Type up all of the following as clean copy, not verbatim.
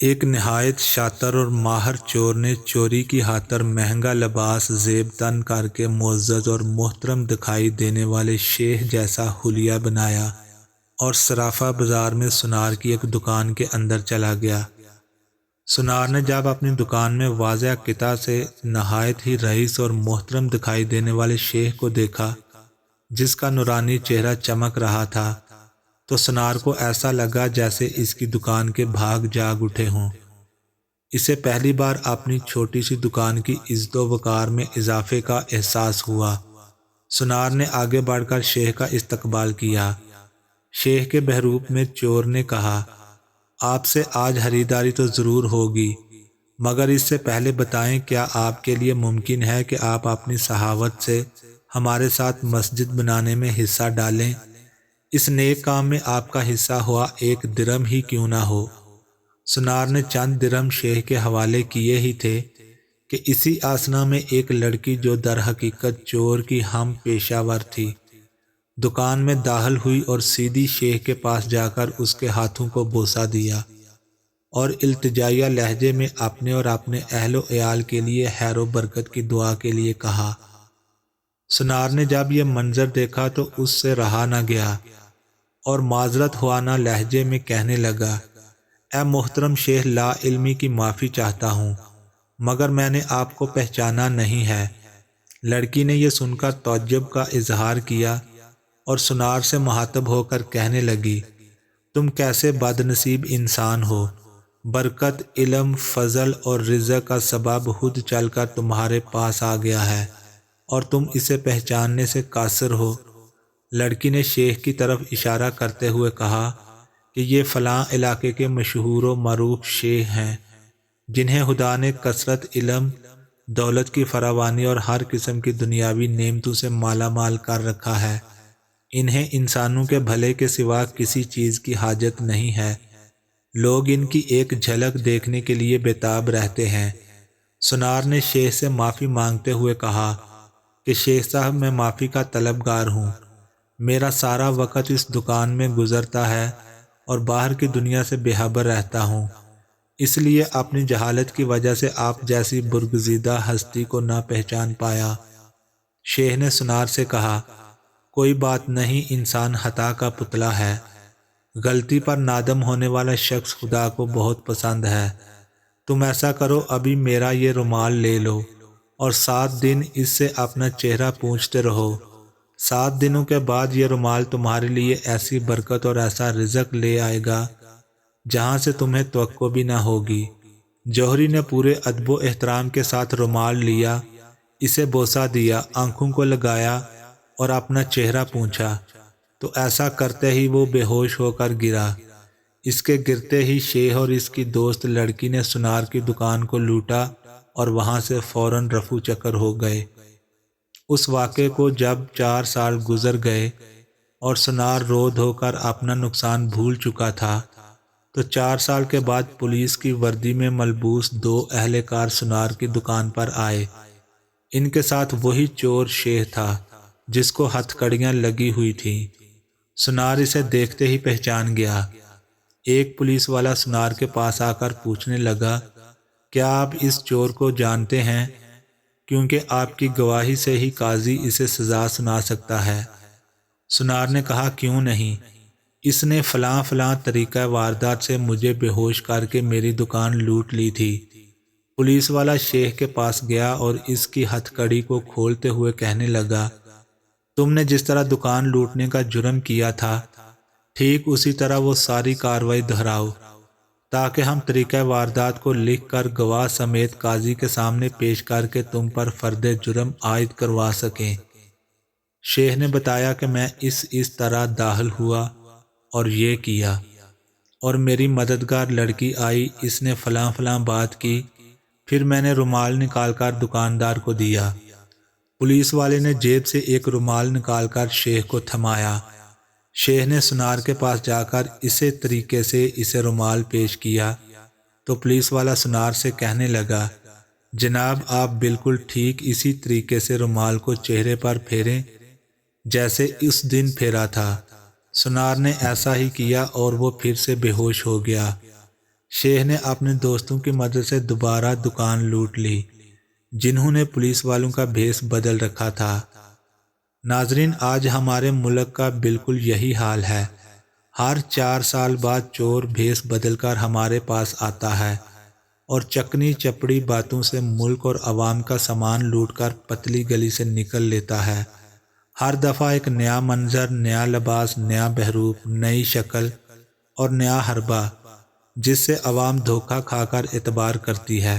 ایک نہایت شاطر اور ماہر چور نے چوری کی خاطر مہنگا لباس زیب تن کر کے معزز اور محترم دکھائی دینے والے شیخ جیسا حلیہ بنایا اور صرافہ بازار میں سنار کی ایک دکان کے اندر چلا گیا۔ سنار نے جب اپنی دکان میں واضح قطع سے نہایت ہی رئیس اور محترم دکھائی دینے والے شیخ کو دیکھا جس کا نورانی چہرہ چمک رہا تھا، تو سنار کو ایسا لگا جیسے اس کی دکان کے بھاگ جاگ اٹھے ہوں۔ اسے پہلی بار اپنی چھوٹی سی دکان کی عزت و وقار میں اضافے کا احساس ہوا۔ سنار نے آگے بڑھ کر شیخ کا استقبال کیا۔ شیخ کے بحروپ میں چور نے کہا، آپ سے آج خریداری تو ضرور ہوگی، مگر اس سے پہلے بتائیں کیا آپ کے لیے ممکن ہے کہ آپ اپنی سخاوت سے ہمارے ساتھ مسجد بنانے میں حصہ ڈالیں؟ اس نیک کام میں آپ کا حصہ ہوا 1 درہم ہی کیوں نہ ہو۔ سنار نے چند درہم شیخ کے حوالے کیے ہی تھے کہ اسی آسنا میں ایک لڑکی جو در حقیقت چور کی ہم پیشہ ور تھی، دکان میں داخل ہوئی اور سیدھی شیخ کے پاس جا کر اس کے ہاتھوں کو بوسہ دیا اور التجائیہ لہجے میں اپنے اور اپنے اہل و عیال کے لیے خیر و برکت کی دعا کے لیے کہا۔ سنار نے جب یہ منظر دیکھا تو اس سے رہا نہ گیا اور معذرت خواہ لہجے میں کہنے لگا، اے محترم شیخ، لا علمی کی معافی چاہتا ہوں، مگر میں نے آپ کو پہچانا نہیں ہے۔ لڑکی نے یہ سن کر تعجب کا اظہار کیا اور سنار سے مخاطب ہو کر کہنے لگی، تم کیسے بد نصیب انسان ہو، برکت، علم، فضل اور رزق کا سبب خود چل کر تمہارے پاس آ گیا ہے اور تم اسے پہچاننے سے قاصر ہو۔ لڑکی نے شیخ کی طرف اشارہ کرتے ہوئے کہا کہ یہ فلاں علاقے کے مشہور و معروف شیخ ہیں جنہیں خدا نے کثرت علم، دولت کی فراوانی اور ہر قسم کی دنیاوی نعمتوں سے مالا مال کر رکھا ہے۔ انہیں انسانوں کے بھلے کے سوا کسی چیز کی حاجت نہیں ہے، لوگ ان کی ایک جھلک دیکھنے کے لیے بےتاب رہتے ہیں۔ سنار نے شیخ سے معافی مانگتے ہوئے کہا کہ شیخ صاحب، میں معافی کا طلبگار ہوں، میرا سارا وقت اس دکان میں گزرتا ہے اور باہر کی دنیا سے بے خبر رہتا ہوں، اس لیے اپنی جہالت کی وجہ سے آپ جیسی برگزیدہ ہستی کو نہ پہچان پایا۔ شیخ نے سنار سے کہا، کوئی بات نہیں، انسان خطا کا پتلا ہے، غلطی پر نادم ہونے والا شخص خدا کو بہت پسند ہے۔ تم ایسا کرو، ابھی میرا یہ رومال لے لو اور 7 دن اس سے اپنا چہرہ پوچھتے رہو۔ 7 دنوں کے بعد یہ رومال تمہارے لیے ایسی برکت اور ایسا رزق لے آئے گا جہاں سے تمہیں توقع بھی نہ ہوگی۔ جوہری نے پورے ادب و احترام کے ساتھ رومال لیا، اسے بوسہ دیا، آنکھوں کو لگایا اور اپنا چہرہ پوچھا، تو ایسا کرتے ہی وہ بے ہوش ہو کر گرا۔ اس کے گرتے ہی شیخ اور اس کی دوست لڑکی نے سنار کی دکان کو لوٹا اور وہاں سے فوراً رفو چکر ہو گئے۔ اس واقعے کو جب 4 سال گزر گئے اور سنار رو دھو کر اپنا نقصان بھول چکا تھا، تو 4 سال کے بعد پولیس کی وردی میں ملبوس 2 اہلکار سنار کی دکان پر آئے۔ ان کے ساتھ وہی چور شیخ تھا جس کو ہتھ کڑیاں لگی ہوئی تھیں۔ سنار اسے دیکھتے ہی پہچان گیا۔ ایک پولیس والا سنار کے پاس آ کر پوچھنے لگا، کیا آپ اس چور کو جانتے ہیں؟ کیونکہ آپ کی گواہی سے ہی قاضی اسے سزا سنا سکتا ہے۔ سنار نے کہا، کیوں نہیں، اس نے فلاں فلاں طریقہ واردات سے مجھے بے ہوش کر کے میری دکان لوٹ لی تھی۔ پولیس والا شیخ کے پاس گیا اور اس کی ہتھ کڑی کو کھولتے ہوئے کہنے لگا، تم نے جس طرح دکان لوٹنے کا جرم کیا تھا، ٹھیک اسی طرح وہ ساری کارروائی دہراؤ تاکہ ہم طریقہ واردات کو لکھ کر گواہ سمیت قاضی کے سامنے پیش کر کے تم پر فرد جرم عائد کروا سکیں۔ شیخ نے بتایا کہ میں اس طرح داخل ہوا اور یہ کیا، اور میری مددگار لڑکی آئی، اس نے فلاں فلاں بات کی، پھر میں نے رومال نکال کر دکاندار کو دیا۔ پولیس والے نے جیب سے ایک رومال نکال کر شیخ کو تھمایا۔ شیخ نے سنار کے پاس جا کر اسی طریقے سے اسے رومال پیش کیا تو پولیس والا سنار سے کہنے لگا، جناب، آپ بالکل ٹھیک اسی طریقے سے رومال کو چہرے پر پھیریں جیسے اس دن پھیرا تھا۔ سنار نے ایسا ہی کیا اور وہ پھر سے بے ہوش ہو گیا۔ شیخ نے اپنے دوستوں کی مدد سے دوبارہ دکان لوٹ لی، جنہوں نے پولیس والوں کا بھیس بدل رکھا تھا۔ ناظرین، آج ہمارے ملک کا بالکل یہی حال ہے۔ ہر 4 سال بعد چور بھیس بدل کر ہمارے پاس آتا ہے اور چکنی چپڑی باتوں سے ملک اور عوام کا سامان لوٹ کر پتلی گلی سے نکل لیتا ہے۔ ہر دفعہ ایک نیا منظر، نیا لباس، نیا بہروپ، نئی شکل اور نیا حربہ، جس سے عوام دھوکہ کھا کر اعتبار کرتی ہے،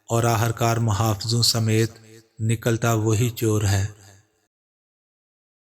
اور آخرکار محافظوں سمیت نکلتا وہی چور ہے۔